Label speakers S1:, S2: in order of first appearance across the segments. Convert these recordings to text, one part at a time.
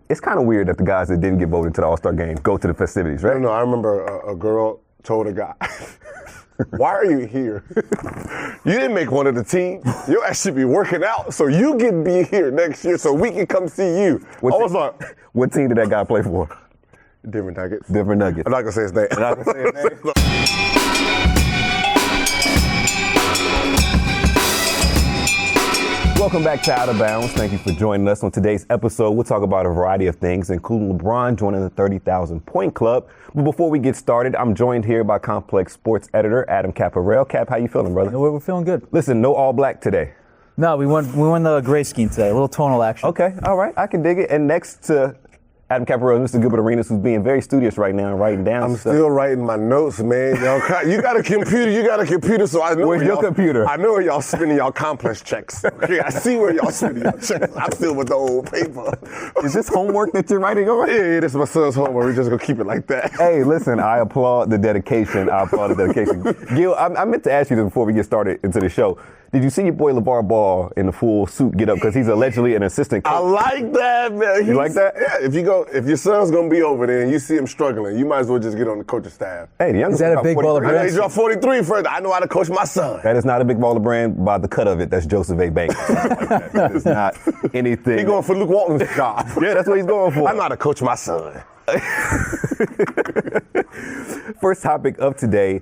S1: it's kind of weird that the guys that didn't get voted to the All-Star game go to the festivities, right?
S2: No, I remember a girl told a guy, why are you here? You didn't make one of the team. You'll actually be working out, so you can be here next year so we can come see you.
S1: What team did that guy play for?
S2: Denver Nuggets.
S1: Denver Nuggets.
S2: I'm not going to say his name.
S1: I'm not going to say his name. Welcome back to Out of Bounds. Thank you for joining us. On today's episode, we'll talk about a variety of things, including LeBron joining the 30,000 point club. But before we get started, I'm joined here by Complex Sports editor Adam Caparel. Cap, how you feeling, brother?
S3: We're feeling good.
S1: Listen, no all black today.
S3: No, we won the gray scheme today. A little tonal action.
S1: Okay, all right, I can dig it. And next to Adam Caparel, Mr. Gilbert Arenas, who's being very studious right now and writing down stuff.
S2: Still writing my notes, man. You got a computer, so I know
S1: Where's your computer?
S2: I know where y'all spending y'all complex checks. Okay, I see where y'all spending y'all checks. I'm still with the old paper.
S1: Is this homework that you're writing on?
S2: Yeah, this is my son's homework. We're just going to keep it like that.
S1: Hey, listen, I applaud the dedication. Gil, I meant to ask you this before we get started into the show. Did you see your boy LeVar Ball in the full suit get up because he's allegedly an assistant coach?
S2: I like that, man.
S1: You like that?
S2: Yeah. If your son's gonna be over there and you see him struggling, you might as well just get on the coaching staff.
S1: Hey, the youngest
S3: is that a big baller brand?
S2: He's dropped 43 first. I know how to coach my son.
S1: That is not a big baller brand by the cut of it. That's Joseph A. Banks. That is not anything.
S2: He's going for Luke Walton's job.
S1: Yeah, that's what he's going for.
S2: I know how to coach my son.
S1: First topic of today.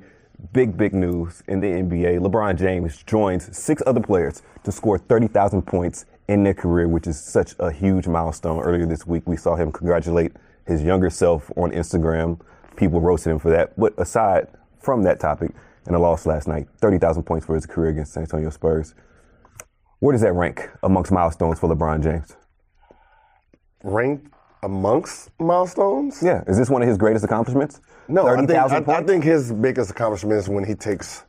S1: Big news in the NBA. LeBron James joins 6 other players to score 30,000 points in their career, which is such a huge milestone. Earlier this week, we saw him congratulate his younger self on Instagram. People roasted him for that. But aside from that topic and the loss last night, 30,000 points for his career against San Antonio Spurs. Where does that rank amongst milestones for LeBron James?
S2: Rank amongst milestones?
S1: Yeah. Is this one of his greatest accomplishments?
S2: No,
S1: 30,000 points?
S2: I think his biggest accomplishment is when he takes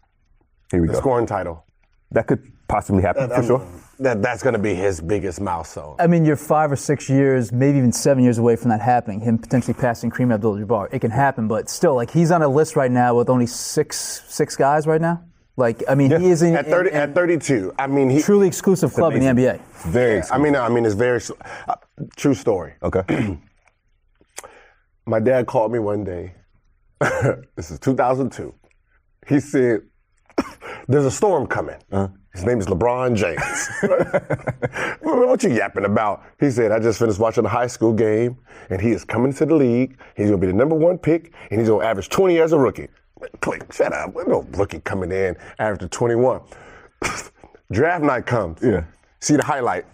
S2: the scoring title.
S1: That could possibly happen, for sure.
S2: That's going to be his biggest milestone.
S3: I mean, you're 5 or 6 years, maybe even 7 years away from that happening, him potentially passing Kareem Abdul-Jabbar. It can happen, but still, like, he's on a list right now with only six guys right now. Like, I mean, he is in
S2: at 32. I mean, he
S3: truly exclusive club in the NBA.
S1: Very exclusive.
S2: I mean, it's very true story.
S1: Okay.
S2: My dad called me one day. This is 2002. He said, "There's a storm coming. His name is LeBron James." What you yapping about? He said, "I just finished watching a high school game, and he is coming to the league. He's going to be the #1 pick, and he's going to average 20 as a rookie." Click, shut up. There's no rookie coming in after 21. Draft night comes.
S1: Yeah.
S2: See the highlight.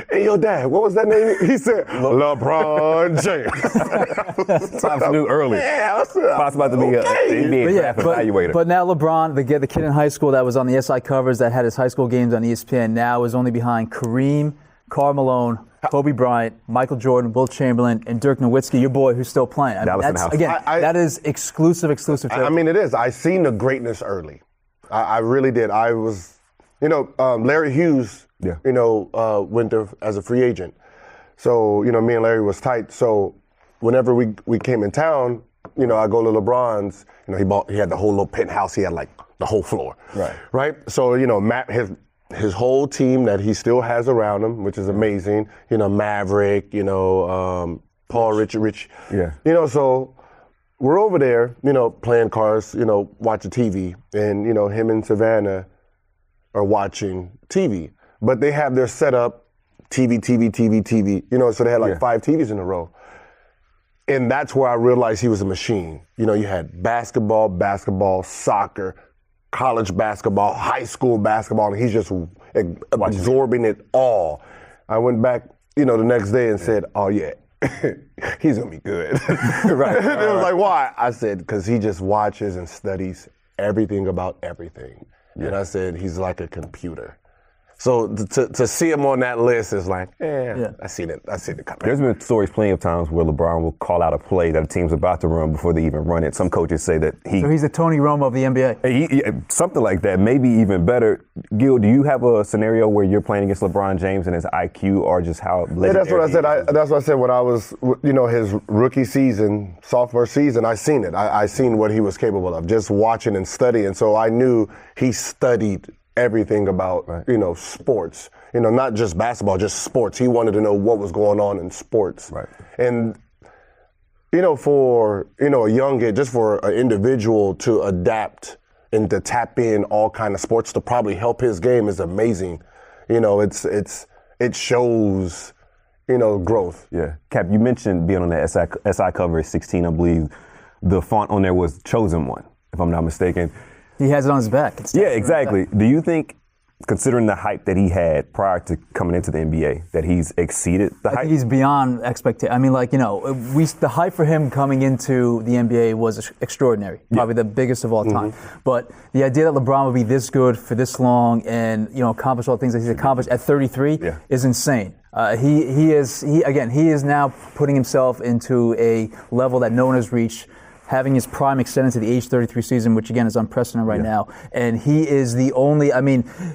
S2: Hey, yo, Dad, what was that name? He said, LeBron James.
S1: Pops knew early.
S2: Yeah, what's up?
S1: Pops about to be an NBA draft evaluator.
S3: But now LeBron, the kid in high school that was on the SI covers, that had his high school games on ESPN, now is only behind Kareem, Karl Malone, Kobe Bryant, Michael Jordan, Wilt Chamberlain, and Dirk Nowitzki, your boy who's still playing. I mean, that is exclusive.
S2: I mean, it is. I seen the greatness early. I really did. I was, Larry Hughes, went there as a free agent. So, me and Larry was tight. So whenever we came in town, I go to LeBron's, he had the whole little penthouse. He had like the whole floor. Right. So, his whole team that he still has around him, which is amazing. Maverick, Paul Rich. Yeah. So we're over there, playing cards, watching TV. And, him and Savannah are watching TV. But they have their setup, TV. So they had like 5 TVs in a row. And that's where I realized he was a machine. You had basketball, soccer, college basketball, high school basketball, and he's just absorbing it all. I went back, the next day and said, "Oh yeah, he's gonna be good." Right. It was like, why? I said, because he just watches and studies everything about everything. Yeah. And I said, he's like a computer. So to see him on that list is like, I seen it coming.
S1: There's been stories plenty of times where LeBron will call out a play that a team's about to run before they even run it. Some coaches say that
S3: So he's the Tony Romo of the NBA.
S1: Something like that, maybe even better. Gil, do you have a scenario where you're playing against LeBron James and his IQ or just how legendary?
S2: Yeah, that's what I said. That's what I said when I was, his rookie season, sophomore season. I seen it. I seen what he was capable of, just watching and studying. So I knew he studied everything about, sports. not just basketball, just sports. He wanted to know what was going on in sports.
S1: Right.
S2: And, for, a young kid, just for an individual to adapt and to tap in all kind of sports to probably help his game is amazing. It shows, growth.
S1: Yeah. Cap, you mentioned being on the SI cover at 16, I believe. The font on there was Chosen One, if I'm not mistaken.
S3: He has it on his back.
S1: Yeah, exactly. Do you think, considering the hype that he had prior to coming into the NBA, that he's exceeded the hype?
S3: I think he's beyond expectation. I mean, the hype for him coming into the NBA was extraordinary, probably the biggest of all time. But the idea that LeBron would be this good for this long and accomplish all the things that he's accomplished at 33 is insane. He is now putting himself into a level that no one has reached, having his prime extended to the age 33 season, which again is unprecedented right now. And he is the only,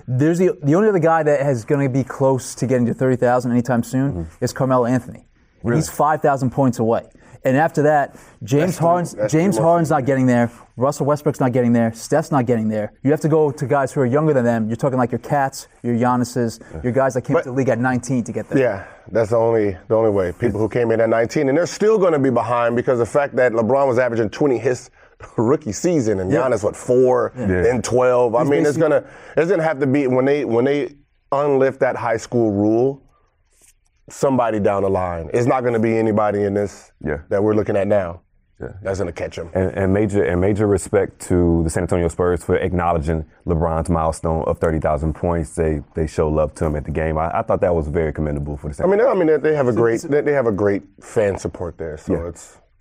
S3: there's the only other guy that is going to be close to getting to 30,000 anytime soon is Carmelo Anthony. Really? He's 5,000 points away. And after that, James Harden's not getting there. Russell Westbrook's not getting there. Steph's not getting there. You have to go to guys who are younger than them. You're talking like your Cats, your Giannis's, your guys that came to the league at 19 to get there.
S2: Yeah, that's the only way. People who came in at 19, and they're still going to be behind because the fact that LeBron was averaging 20 his rookie season, and Giannis 4 and 12. It's gonna have to be when they unlift that high school rule. Somebody down the line. It's not going to be anybody in this that we're looking at now. Yeah. That's going to catch him.
S1: And major respect to the San Antonio Spurs for acknowledging LeBron's milestone of 30,000 points. They show love to him at the game. I thought that was very commendable for the San Antonio.
S2: They have a great fan support there. So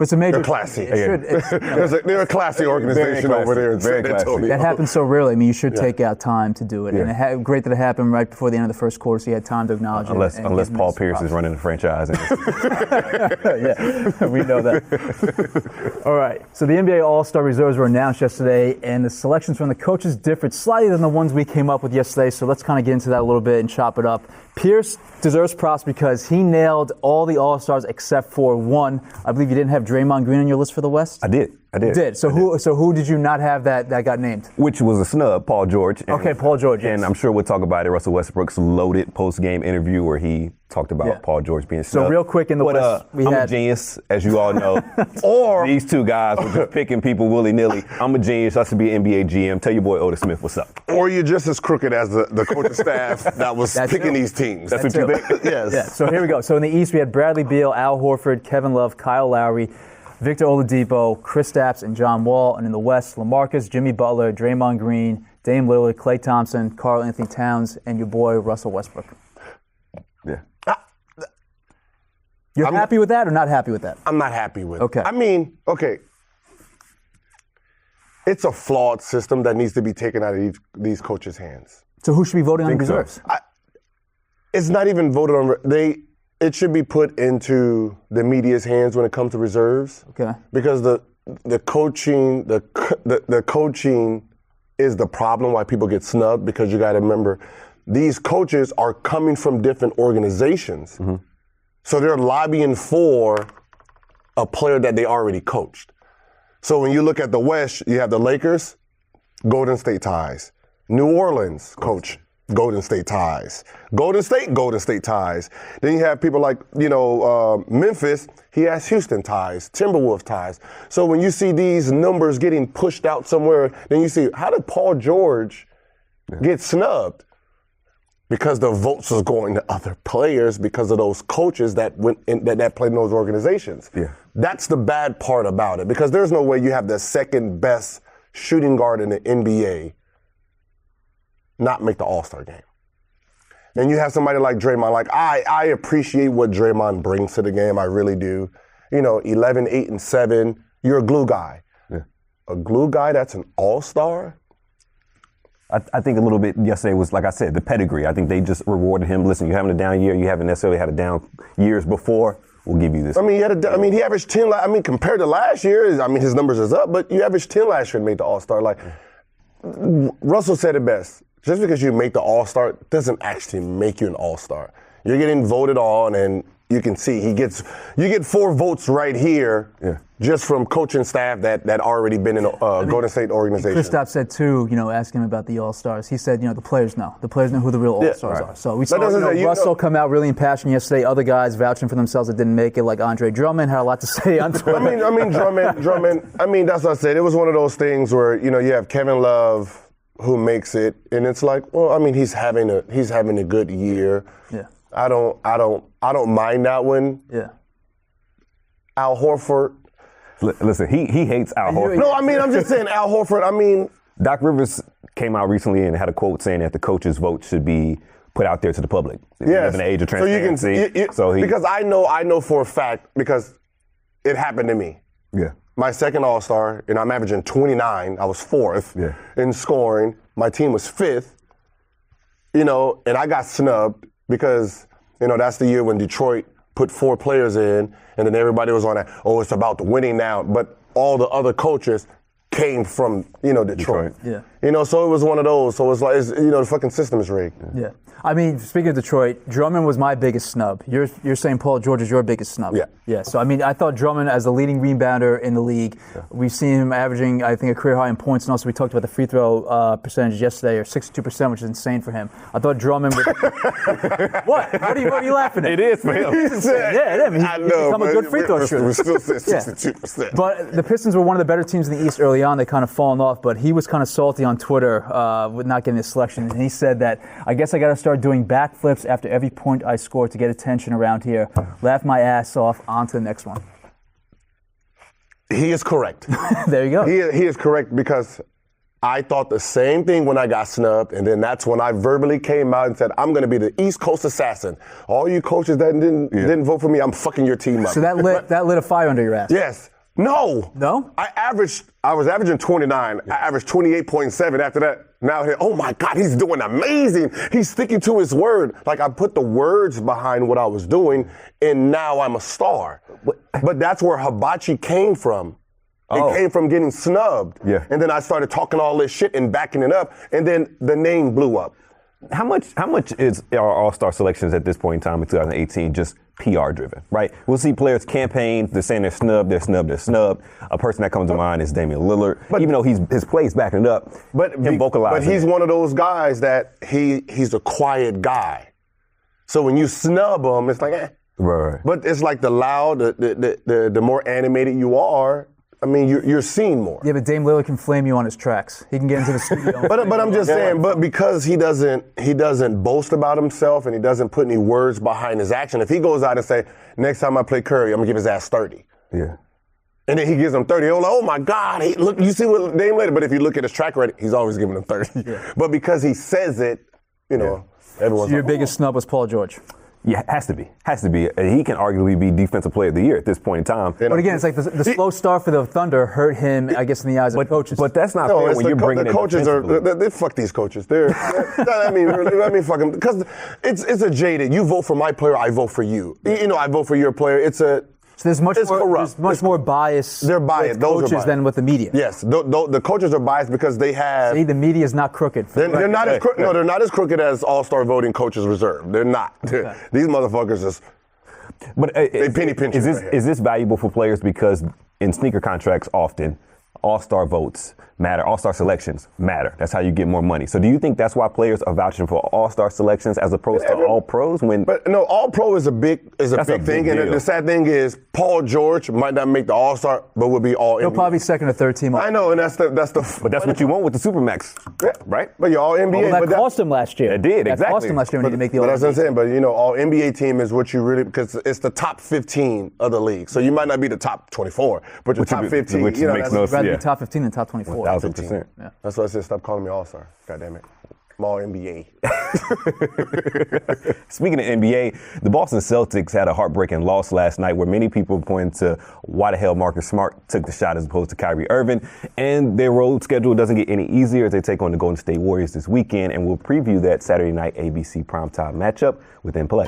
S3: it's a major.
S2: They're classy. They're a classy organization over there in San Antonio.
S3: That happens so rarely. You should take out time to do it. Yeah. And great that it happened right before the end of the first quarter, so you had time to acknowledge
S1: it. Unless Paul Pierce is running the franchise.
S3: We know that. All right. So the NBA All-Star reserves were announced yesterday, and the selections from the coaches differed slightly than the ones we came up with yesterday. So let's kind of get into that a little bit and chop it up. Pierce deserves props because he nailed all the All-Stars except for one. I believe you didn't have Draymond Green on your list for the West?
S1: I did.
S3: You did. So who did you not have that got named?
S1: Which was a snub, Paul George.
S3: Paul George. Yes.
S1: And I'm sure we'll talk about it. Russell Westbrook's loaded post-game interview where he talked about Paul George being snubbed.
S3: So real quick in the West,
S1: I'm a genius, as you all know. Or these two guys were just picking people willy-nilly. I'm a genius. I should be an NBA GM. Tell your boy Otis Smith what's up.
S2: Or you're just as crooked as the coaching staff that was picking these teams.
S1: That's what you think?
S2: Yes.
S3: Yeah. So here we go. So in the East, we had Bradley Beal, Al Horford, Kevin Love, Kyle Lowry, Victor Oladipo, Kristaps, and John Wall. And in the West, LaMarcus, Jimmy Butler, Draymond Green, Dame Lillard, Klay Thompson, Karl Anthony Towns, and your boy Russell Westbrook.
S1: Yeah.
S3: You're happy with that or not happy with that?
S2: I'm not happy with
S3: it.
S2: Okay. It's a flawed system that needs to be taken out of these coaches' hands.
S3: So who should be voting on reserves?
S2: It's not even voted on. It should be put into the media's hands when it comes to reserves.
S3: Okay.
S2: Because the coaching is the problem why people get snubbed, because you got to remember these coaches are coming from different organizations. Mm-hmm. So they're lobbying for a player that they already coached. So when you look at the West, you have the Lakers, Golden State ties. New Orleans coach, Golden State ties. Golden State ties. Then you have people like, Memphis, he has Houston ties, Timberwolves ties. So when you see these numbers getting pushed out somewhere, then you see, how did Paul George get snubbed? Because the votes was going to other players because of those coaches that that played in those organizations. Yeah. That's the bad part about it, because there's no way you have the second best shooting guard in the NBA not make the All-Star game. And you have somebody like Draymond. Like, I appreciate what Draymond brings to the game. I really do. 11, 8, and 7. You're a glue guy. Yeah. A glue guy that's an All-Star?
S1: I think a little bit yesterday was, like I said, the pedigree. I think they just rewarded him. Listen, you're having a down year. You haven't necessarily had a down years before. We'll give you this.
S2: He averaged 10. Compared to last year, his numbers is up, but you averaged 10 last year and made the All-Star. Like, Russell said it best. Just because you make the All-Star doesn't actually make you an All-Star. You're getting voted on, and you can see you get 4 votes right here. Yeah. just from coaching staff that already been in a Golden State organization.
S3: Kristaps said too, asking him about the All-Stars. He said, the players know. The players know who the real All-Stars are. So we saw Russell come out really impassioned yesterday. Other guys vouching for themselves that didn't make it, like Andre Drummond, had a lot to say on Twitter.
S2: I mean, Drummond. I mean, that's what I said. It was one of those things where you have Kevin Love who makes it, and it's like, well, I mean, he's having a good year.
S3: Yeah.
S2: I don't mind that one.
S3: Yeah.
S2: Al Horford.
S1: Listen, he hates Al Horford.
S2: No, I mean, I'm just saying Al Horford. I mean,
S1: Doc Rivers came out recently and had a quote saying that the coaches' vote should be put out there to the public.
S2: Yes.
S1: We live in an age of transparency.
S2: Because I know for a fact, because it happened to me.
S1: Yeah.
S2: My second All-Star, and I'm averaging 29. I was fourth in scoring. My team was fifth, and I got snubbed because, that's the year when Detroit put 4 players in, and then everybody was on that, it's about the winning now. But all the other coaches came from, Detroit.
S3: Yeah.
S2: So it was one of those. So it's like, the fucking system is rigged.
S3: Yeah. I mean, speaking of Detroit, Drummond was my biggest snub. You're saying Paul George is your biggest snub.
S2: Yeah.
S3: Yeah. So, I mean, I thought Drummond as the leading rebounder in the league, we've seen him averaging, I think, a career high in points. And also we talked about the free throw percentage yesterday, or 62%, which is insane for him. I thought Drummond was... What? What are you laughing at?
S1: It is for him.
S3: He's become a good free throw shooter.
S2: We still said 62%.
S3: But the Pistons were one of the better teams in the East early on. They kind of fallen off, but he was kind of salty on Twitter with not getting the selection. And he said that, I guess I got to start doing backflips after every point I score to get attention around here. Laugh my ass off. On to the next one.
S2: He is correct.
S3: There you go.
S2: He is correct because I thought the same thing when I got snubbed, and then that's when I verbally came out and said, I'm going to be the East Coast assassin. All you coaches that didn't vote for me, I'm fucking your team up.
S3: So that lit a fire under your ass.
S2: Yes. No.
S3: No?
S2: I was averaging 29. I averaged 28.7 after that. Now, oh my God, he's doing amazing. He's sticking to his word. Like, I put the words behind what I was doing, and now I'm a star. But that's where hibachi came from. It came from getting snubbed.
S1: Yeah.
S2: And then I started talking all this shit and backing it up, and then the name blew up.
S1: How much is our All-Star selections at this point in time in 2018 just PR driven, right? We'll see players campaign, they're saying they're snubbed. A person that comes to mind is Damian Lillard, but even though his play's backing it up, him vocalizing.
S2: But he's one of those guys that he's a quiet guy. So when you snub him, it's like, eh.
S1: Right.
S2: But it's like the loud, the more animated you are, I mean, you're seen more.
S3: Yeah, but Dame Lillard can flame you on his tracks. He can get into the studio.
S2: but I'm just saying, but because he doesn't boast about himself and he doesn't put any words behind his action. If he goes out and say, next time I play Curry, I'm gonna give his ass 30.
S1: Yeah.
S2: And then he gives him 30. Oh my God, look, you see what Dame Lillard. But if you look at his track record, he's always giving him 30. Yeah. But because he says it, everyone's
S3: so your
S2: like,
S3: biggest snub was Paul George.
S1: Yeah, has to be. He can arguably be Defensive Player of the Year at this point in time.
S3: But again, it's like the slow start for the Thunder hurt him, I guess, in the eyes of coaches.
S1: But that's not fair when you're bringing
S2: the coaches they fuck these coaches. I mean, fuck them. Because it's a jaded, you vote for my player, I vote for you. I vote for your player.
S3: So there's much more bias.
S2: They're biased.
S3: With coaches than with the media.
S2: Yes, the coaches are biased because they have.
S3: See, the media is not crooked.
S2: They're not as crooked. No, they're not as crooked as All-Star voting coaches reserve. They're not. Okay. These motherfuckers just.
S1: But
S2: they penny pinch.
S1: Is this valuable for players because in sneaker contracts often All-Star votes matter, All-Star selections matter. That's how you get more money. So do you think that's why players are vouching for All-Star selections as opposed to All-Pros?
S2: But no, All-Pro is a big thing.
S1: Deal.
S2: And the sad thing is Paul George might not make the All-Star, but will be all NBA.
S3: He'll probably be second or third team.
S2: I know, and that's the.
S1: But that's what you want with the Supermax, right?
S2: But you're all NBA.
S3: Well, that cost him last year.
S1: It did, exactly.
S3: That cost him last year when he didn't make the
S2: But
S3: All-Star.
S2: that's what I'm saying. But all NBA team is what you really, because it's the top 15 of the league. So you might not be the top 24, but you're top 15.
S1: Which makes no sense.
S3: Rather be top 15 than top 24.
S1: 1,000%.
S3: Yeah.
S2: That's why I said stop calling me All-Star. God damn it. I'm all NBA.
S1: Speaking of NBA, the Boston Celtics had a heartbreaking loss last night where many people pointed to why the hell Marcus Smart took the shot as opposed to Kyrie Irving. And their road schedule doesn't get any easier as they take on the Golden State Warriors this weekend. And we'll preview that Saturday night ABC primetime matchup within play.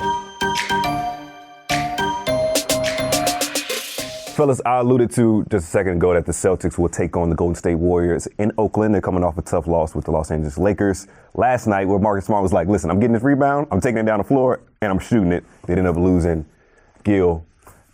S1: Fellas, I alluded to just a second ago that the Celtics will take on the Golden State Warriors in Oakland. They're coming off a tough loss with the Los Angeles Lakers last night where Marcus Smart was like, listen, I'm getting this rebound, I'm taking it down the floor, and I'm shooting it. They ended up losing. Gil,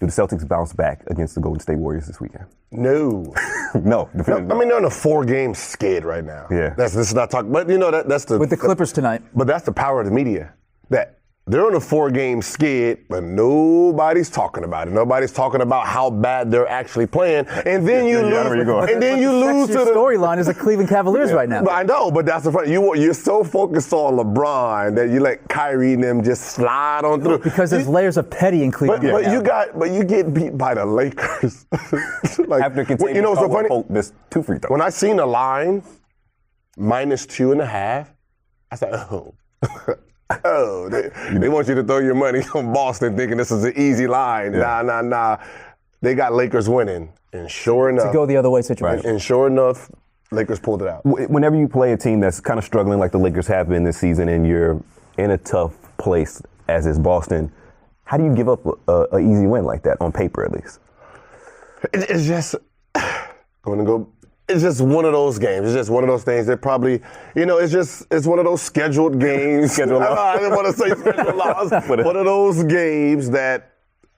S1: Do the Celtics bounce back against the Golden State Warriors this weekend?
S2: No.
S1: No.
S2: I mean, they're on a 4-game skid right now.
S1: Yeah.
S2: This is not talking, but that's the.
S3: With the Clippers tonight.
S2: But that's the power of the media. That they're on a 4-game skid, but nobody's talking about it. Nobody's talking about how bad they're actually playing. And then you lose. And then you lose to the
S3: storyline is the Cleveland Cavaliers right now.
S2: But I know, but that's the fun. You're so focused on LeBron that you let Kyrie and them just slide on through.
S3: Because there's layers of petty in Cleveland.
S2: But you get beat by the Lakers.
S1: After continuing,
S2: so funny.
S1: There's 2 free throws.
S2: When I seen the line -2.5, I said, oh. Oh, they want you to throw your money on Boston thinking this is an easy line.
S1: Yeah.
S2: Nah. They got Lakers winning. And sure enough.
S3: To go the other way situation.
S2: And sure enough, Lakers pulled it out.
S1: Whenever you play a team that's kind of struggling like the Lakers have been this season and you're in a tough place as is Boston, how do you give up an easy win like that, on paper at least?
S2: It's just, it's just one of those games. It's just one of those things that probably, it's one of those scheduled games. I didn't want to say scheduled loss. One of those games that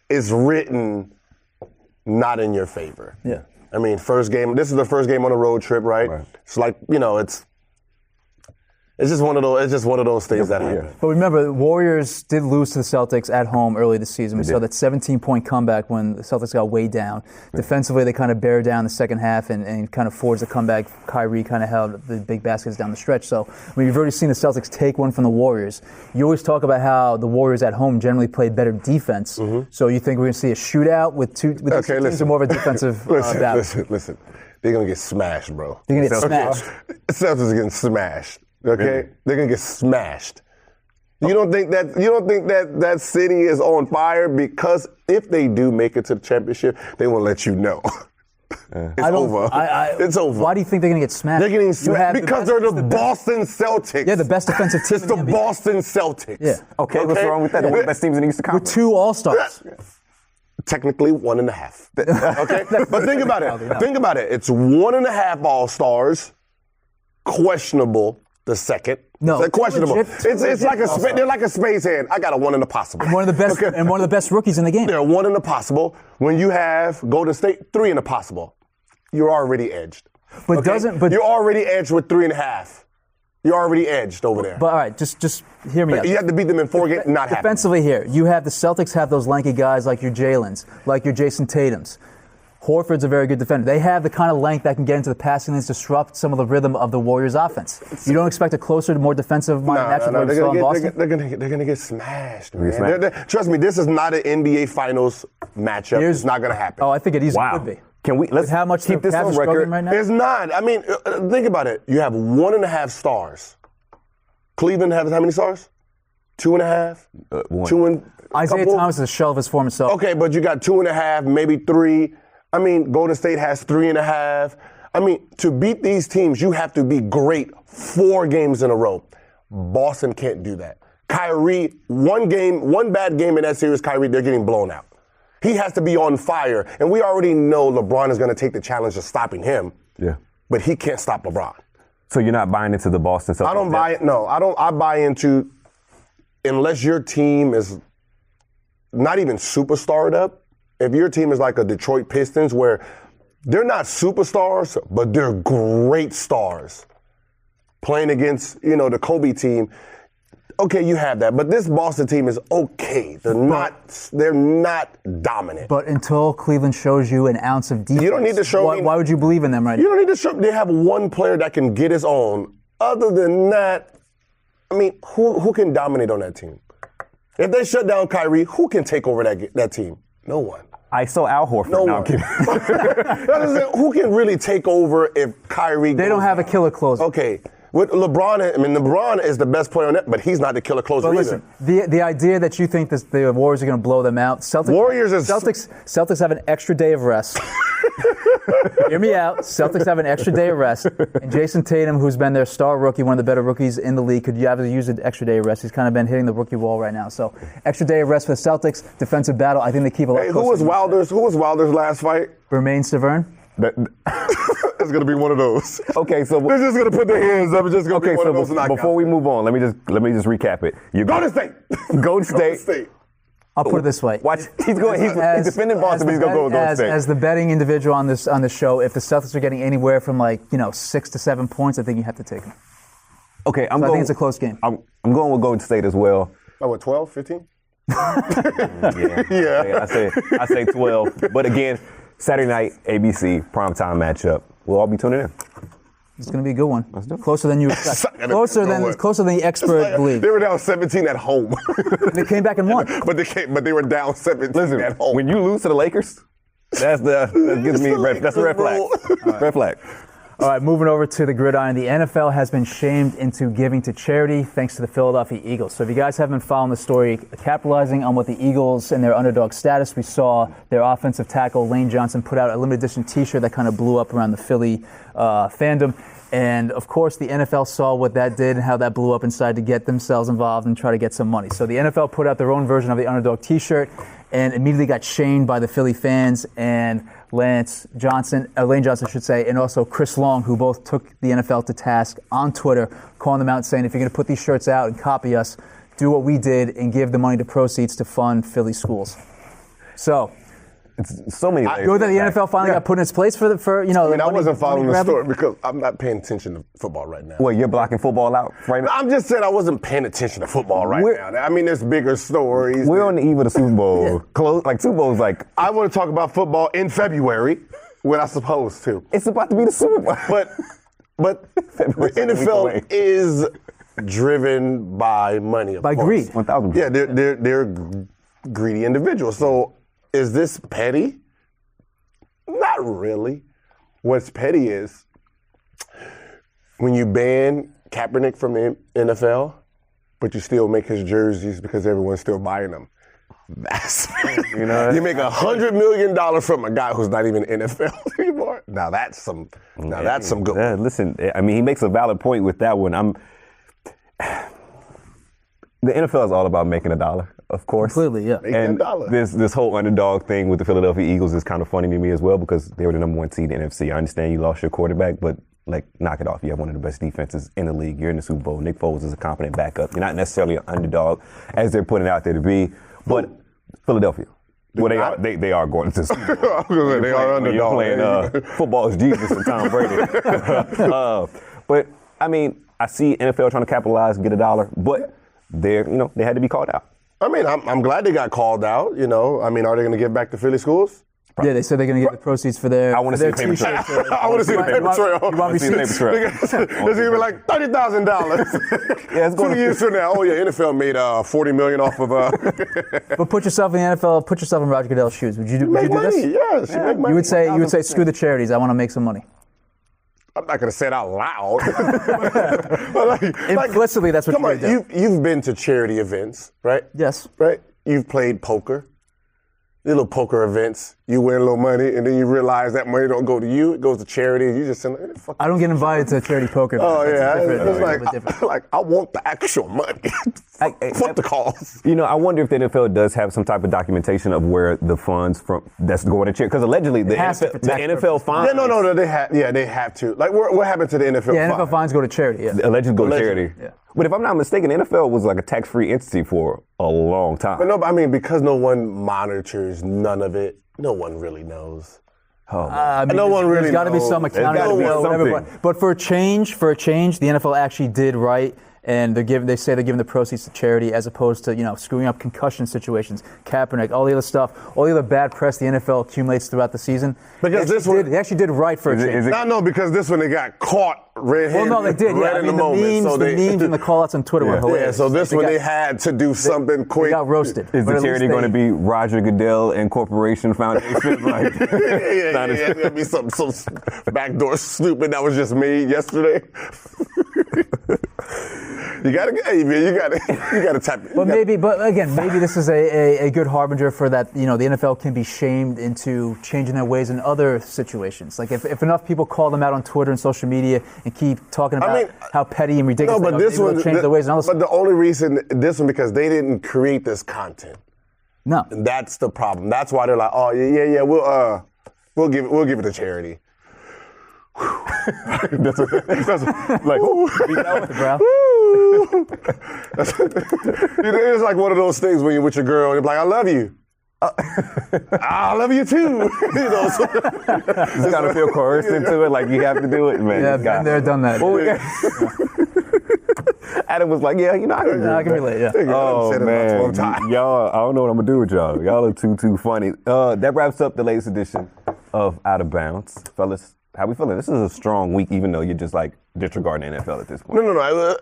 S2: is written not in your favor.
S3: Yeah.
S2: I mean, this is the first game on a road trip, right? It's like, it's just one of those things that happen.
S3: But remember, the Warriors did lose to the Celtics at home early this season. We saw that 17-point comeback when the Celtics got way down. Defensively, they kind of bear down the second half and kind of forged the comeback. Kyrie kind of held the big baskets down the stretch. So, you've already seen the Celtics take one from the Warriors. You always talk about how the Warriors at home generally play better defense. Mm-hmm. So you think we're going to see a shootout with two teams, or more of a defensive battle?
S2: Listen. They're going to get smashed, bro.
S3: They're going to get smashed.
S2: Celtics are getting smashed. Okay, they're gonna get smashed. You don't think that city is on fire? Because if they do make it to the championship, they won't let you know. It's over. It's over.
S3: Why do you think they're gonna get smashed?
S2: They're getting smashed because they're the Boston Celtics.
S3: Yeah, the best defensive team.
S2: It's the Boston Celtics.
S3: Yeah.
S1: Okay, what's wrong with that? They're one of the best teams in the Eastern Conference.
S3: With 2 All-Stars.
S2: Technically 1.5. Okay, but think about it. Think about it. It's 1.5 All-Stars. Questionable. The second.
S3: No,
S2: it's questionable. It's like they're like a space hand. I got a 1 in the possible.
S3: And one of the best rookies in the game.
S2: They're 1 in the possible. When you have Golden State 3 in the possible, you're already edged.
S3: But
S2: you're already edged with 3.5. You're already edged over there.
S3: But all right, just hear me out.
S2: You have to beat them in 4 games. Not happening.
S3: Defensively here, you have the Celtics have those lanky guys like your Jalen's, like your Jason Tatum's. Horford's a very good defender. They have the kind of length that can get into the passing lanes, disrupt some of the rhythm of the Warriors' offense. You don't expect a closer, more defensive-minded matchup like we saw in Boston?
S2: They're going to get smashed, man. Trust me, this is not an NBA Finals matchup. It's not going to happen.
S3: Oh, I think it easily could be.
S1: Can we let's
S3: how much
S1: keep this on record?
S3: Right now?
S2: It's not. I mean, think about it. You have 1.5 stars. Cleveland has how many stars? 2.5?
S1: 1.
S2: 2 and
S3: Isaiah Thomas is a shell of his former self.
S2: Okay, but you got 2.5, maybe 3. I mean, Golden State has 3.5. I mean, to beat these teams, you have to be great 4 games in a row. Boston can't do that. Kyrie, one bad game in that series, Kyrie, they're getting blown out. He has to be on fire. And we already know LeBron is going to take the challenge of stopping him.
S1: Yeah.
S2: But he can't stop LeBron.
S1: So you're not buying into the Boston Celtics?
S2: I don't buy it. No, I don't. I buy into, unless your team is not even superstarred up. If your team is like a Detroit Pistons where they're not superstars, but they're great stars playing against, the Kobe team, okay, you have that. But this Boston team is okay. They're not dominant.
S3: But until Cleveland shows you an ounce of defense,
S2: you don't need to show me.
S3: Why would you believe in them right now?
S2: You don't need to show. They have one player that can get his own. Other than that, I mean, who can dominate on that team? If they shut down Kyrie, who can take over that team? No one.
S1: I saw Al Horford.
S2: No one. Who can really take over if Kyrie
S3: They don't have a killer closer.
S2: Okay. With LeBron, LeBron is the best player on that, but he's not the killer closer either.
S3: Listen, the idea that you think the Warriors are going to blow them out, Celtics have an extra day of rest. Hear me out. Celtics have an extra day of rest. And Jason Tatum, who's been their star rookie, one of the better rookies in the league, could you have to use an extra day of rest? He's kind of been hitting the rookie wall right now. So extra day of rest for the Celtics. Defensive battle. I think they keep a lot closer.
S2: Who was Wilder's last fight?
S3: Bermain Severn.
S2: It's going to be one of those.
S1: Okay, so
S2: they're just going to put their hands up. It's just going to be one of those knockouts.
S1: Before we move on, let me just recap it.
S2: Golden State.
S1: Golden State.
S3: I'll put it this way.
S1: Watch, he's defending Boston, but he's going to go with Golden State.
S3: As the betting individual on this show, if the Celtics are getting anywhere from 6 to 7 points, I think you have to take them.
S1: Okay, I
S3: think it's a close game.
S1: I'm going with Golden State as well.
S2: Oh, what, 12, 15?
S1: Yeah. I say 12. But again, Saturday night, ABC, primetime matchup. We'll all be tuning in.
S3: It's going to be a good one.
S1: Let's do it.
S3: Closer than you expect. Closer than the expert believe.
S2: They were down 17 at home.
S3: They came back and won.
S2: But they were down 17 at home.
S1: When you lose to the Lakers, that gives me that's a red flag. Right. Red flag.
S3: All right, moving over to the gridiron. The NFL has been shamed into giving to charity thanks to the Philadelphia Eagles. So if you guys haven't been following the story, capitalizing on what the Eagles and their underdog status, we saw their offensive tackle, Lane Johnson, put out a limited edition t-shirt that kind of blew up around the Philly fandom. And of course, the NFL saw what that did and how that blew up inside to get themselves involved and try to get some money. So the NFL put out their own version of the underdog t-shirt and immediately got shamed by the Philly fans and Lane Johnson, and also Chris Long, who both took the NFL to task on Twitter, calling them out and saying, if you're going to put these shirts out and copy us, do what we did and give the money to proceeds to fund Philly schools. So,
S1: it's so many.
S3: Good that the NFL finally got put in its place for
S2: I wasn't following the story because I'm not paying attention to football right now.
S1: Well, you're blocking football out right now?
S2: I'm just saying I wasn't paying attention to football right now. I mean, there's bigger stories.
S1: We're on the eve of the Super Bowl. Super Bowl's like.
S2: I want to talk about football in February when I'm supposed to.
S1: It's about to be the Super Bowl.
S2: But the NFL is driven by money.
S3: By greed.
S1: 1,000%.
S2: Yeah, they're greedy individuals. So is this petty? Not really. What's petty is when you ban Kaepernick from the NFL, but you still make his jerseys because everyone's still buying them. That's you make $100 million from a guy who's not even NFL anymore. Now that's some good.
S1: Yeah, listen, I mean, he makes a valid point with that one. The NFL is all about making a dollar, of course.
S3: Completely, yeah.
S1: And this whole underdog thing with the Philadelphia Eagles is kind of funny to me as well because they were the number one seed in the NFC. I understand you lost your quarterback, but knock it off. You have one of the best defenses in the league. You're in the Super Bowl. Nick Foles is a competent backup. You're not necessarily an underdog as they're putting out there to be, but Philadelphia. Well, they are going to the Super Bowl.
S2: They are underdogs.
S1: You're playing football is Jesus and Tom Brady. But I mean, I see NFL trying to capitalize and get a dollar, but they had to be called out.
S2: I mean, I'm glad they got called out. I mean, are they going to give back to Philly schools?
S3: Yeah, they said they're going to get the proceeds for their.
S1: I want to see the paper trail.
S2: I want to see the paper trail.
S3: You want me to see the paper trail?
S2: It's going to be like $30,000.
S1: Yeah, it's going
S2: 2 years from now. Oh yeah, NFL made $40 million off of.
S3: But put yourself in the NFL. Put yourself in Roger Goodell's shoes. Would you do
S2: make money?
S3: this?
S2: Yes, yeah. Make money.
S3: You would say screw the charities. I want to make some money.
S2: I'm not going to say it out loud.
S3: but implicitly, that's what you're doing.
S2: You've been to charity events, right?
S3: Yes.
S2: Right? You've played poker. Little poker events. You win a little money, and then you realize that money don't go to you. It goes to charity. You just send it.
S3: I don't get invited to charity poker.
S2: Oh, yeah. It's like, I want the actual money. Fuck the calls.
S1: I wonder if the NFL does have some type of documentation of where the funds that's going to charity. Because allegedly, the NFL fines.
S2: Yeah, no, they have to. Like, what happened to the NFL fines?
S3: Yeah, NFL fines go to charity, yeah.
S1: Allegedly go to charity. Yeah. But if I'm not mistaken, the NFL was like a tax-free entity for a long time.
S2: But I mean, because no one monitors none of it, no one really knows.
S1: Oh,
S2: no one really knows.
S3: There's got to be some accountability. But for a change, the NFL actually did right. And they say they're giving the proceeds to charity as opposed to, screwing up concussion situations, Kaepernick, all the other stuff, all the other bad press the NFL accumulates throughout the season.
S2: Because
S3: they actually did right for a change.
S2: No, because this one they got caught red-handed.
S3: Well, no, they did.
S2: Right in the moment.
S3: The memes and the call-outs on Twitter were hilarious.
S2: Yeah, so this one they had to do something quick.
S3: They got roasted.
S1: Is the charity going to be Roger Goodell and Corporation Foundation?
S2: Yeah. It's going to be some backdoor snooping that was just made yesterday. You gotta tap it.
S3: But maybe this is a good harbinger for that. The NFL can be shamed into changing their ways in other situations. Like if enough people call them out on Twitter and social media and keep talking about how petty and ridiculous they will change their ways.
S2: But the only reason this one because they didn't create this content.
S3: No,
S2: and that's the problem. That's why they're like, oh yeah, we'll give it to charity.
S1: that's like,
S3: brow.
S2: you. It's like one of those things when you're with your girl and you're like, I love you. I love you too. You know, so.
S1: Just kind of feel coerced into it, like you have to do it, man.
S3: Yeah, been there, done that.
S1: Adam was like, yeah, you know, I can
S3: relate, yeah.
S1: Oh, man. Y'all, I don't know what I'm going to do with y'all. Y'all are too funny. That wraps up the latest edition of Out of Bounds. Fellas, how we feeling? This is a strong week, even though you're just like disregarding the NFL at this point.
S2: No.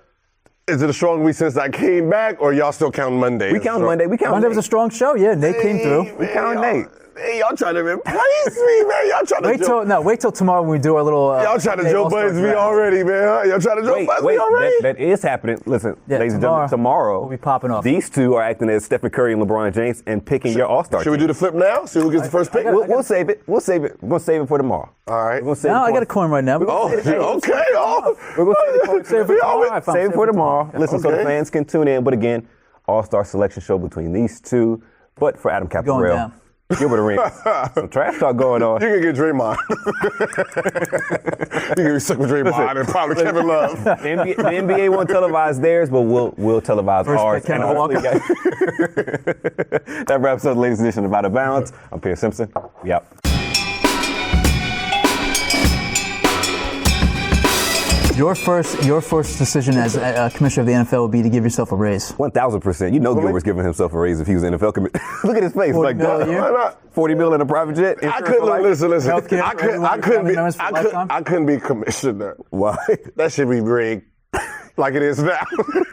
S2: Is it a strong week since I came back, or y'all still counting Monday?
S1: We count Monday.
S3: Monday was a strong show. Yeah, Nate came through.
S1: We count Nate.
S2: Hey, y'all trying to replace me, man. Y'all trying to
S3: wait till tomorrow when we do our little.
S2: Y'all trying to Joe Budds me already, man. Huh? Y'all trying to Joe Budds me already?
S1: That is happening. Listen, ladies and gentlemen, tomorrow
S3: we'll be popping off.
S1: These two are acting as Stephen Curry and LeBron James and picking your All-Star
S2: Should we do the flip now? See who gets the first pick?
S1: We'll save it. We're going to save it for tomorrow.
S2: All right.
S3: I got a coin right now.
S2: Okay.
S1: We're going to save it for tomorrow. Save it for tomorrow. Listen, so the fans can tune in. But again, All-Star selection show between these two. But for Adam Caparell, Gilbert Arenas. Some trash talk going on.
S2: You can get Draymond. You can get stuck with Draymond and probably Kevin Love.
S1: The NBA won't televise theirs, but we'll televise ours. That wraps up the latest edition of Out of Bounds. I'm Pierre Simpson. We out.
S3: Your first decision as a commissioner of the NFL would be to give yourself a raise.
S1: 1,000%. You know Gilbert's giving himself a raise if he was NFL commissioner. Look at his face. Like,
S2: why not?
S1: 40 million in a private jet.
S2: I couldn't listen. I couldn't be commissioner.
S1: Why?
S2: That should be rigged, like it is now.